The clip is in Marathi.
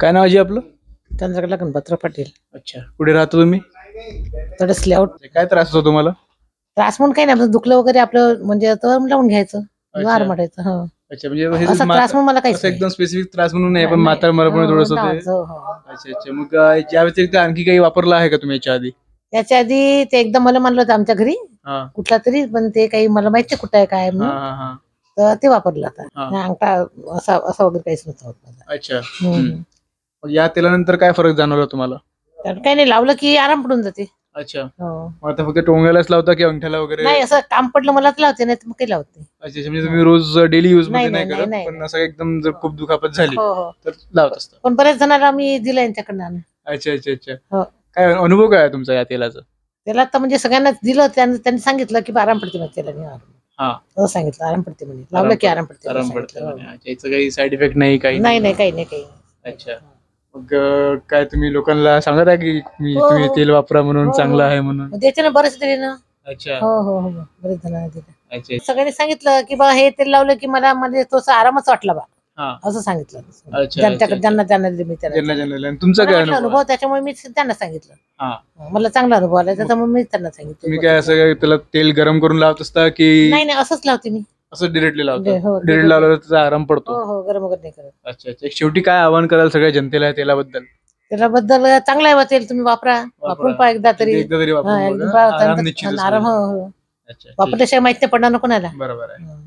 काय नाव आहे आपलं? चंद्रकला गणपतराव पाटील. अच्छा, कुठे राहता तुम्ही? तडसले आउट. काय त्रास होतो तुम्हाला? त्रास म्हणून काही नाही, आपलं दुखलं वगैरे आपलं म्हणजे तर लावून घ्यायचं, वार मारायचं. हो, अच्छा, म्हणजे हे असा त्रास म्हणून मला काहीच असं नाही. एकदम स्पेसिफिक त्रास म्हणून नाही, पण नाही, म्हातार मरपणे थोडस ते. हो, हो. अच्छा अच्छा, मग या व्यतिरिक्त आणखी काही वापरला आहे का तुम्ही याच्या आधी? याच्या आधी ते एकदा मला म्हणलं होतं आमच्या घरी हा कुठला तरी, पण ते काही मला माहिती कुठं आहे काय हा म्हणून, हा हा. तर ते वापरलं आता. हा. अंगठा असा असा वगैरे काहीच नव्हतं होत मला. अच्छा. मग या तेलानंतर काय फरक जाणवला तुम्हाला? तर काही नाही, लावलं की आराम पडून जाते. अच्छा, हो. मग आता फक्त टोंग्यालाच लावता की अंगठ्याला वगैरे? नाही, असं काम पडलं मला तर लावते, नाही तर मग काही लावत नाही. अच्छा, म्हणजे तुम्ही रोज डेली युज मध्ये नाही, नाही नाही, करत, नाही, पण नाही. असं एकदम जर खूप दुखापत झाली हो, हो. तर लावत असता? पण बऱ्याच जणांना मी दिलं यांच्याकडनं आणून. अच्छा अच्छा अच्छा. हो. काय अनुभव काय आहे तुमचा या तेलाचा? त्याला तर म्हणजे सगळ्यांनाच दिलं, त्यांनी सांगितलं की आराम पडते मग त्याला. हा, हो, सांगितलं आराम पडते म्हणे, लावलं की आराम पडते आराम म्हणे पडते सांगितलं. म्हणे. अच्छा, याचं काही साईड इफेक्ट नाही काही? नाही, नाही, काही नाही, काही नाही. अच्छा, मग काय तुम्ही लोकांना सांगत आहे की हो, तुम्ही हो. तेल वापरा म्हणून, हो, चांगलं हो. आहे म्हणून? मग त्याच्यानं बरेच दिले ना. अच्छा. हो, हो, हो, बरेच जणांना दिले. अच्छा. सगळ्यांनी सांगितलं की बा हे तेल लावलं की मला म्हणजे थोडासा आरामच वाटला बा, हा. असं सांगितलं. अच्छा, ज्यांच्याकडे अच्छा. ज्यांना दिले मी ज्यांना त्यांना. ज्यांना आणि तुमचा मला काय वाटला अनुभव अनुभव, आहे? त्याच्यामुळे मी त्यांना सांगितलं. हा. मला चांगला अनुभव आला, त्याच्यामुळे मी त्यांना सांगितलं. तुम्ही काय असं काय त्याला तेल गरम करून लावत असता की नाही, नाही, असंच लावते मी. असं डिरेक्टली लावता? हो, डिरेक्ट लावल्यावर त्याचा आराम पडतो? हो, हो, गरम वगैरे नाही करत. अच्छा अच्छा, शेवटी काय आवाहन कराल सगळ्या जनतेला या तेलाबद्दल? त्याच्याबद्दल चांगलं आहे बा तेल, तुम्ही वापरा, वापरून पहा एकदा तरी. एकदा तरी वापरून हा, बघा. एकदम पहा, आराम त्यानंतर निश्चितच आराम. होईल. हो, हो. अच्छा, ठीक. वापरल्याशिवाय माहिती नाही पडणार ना कोणाला. बरोबर आहे.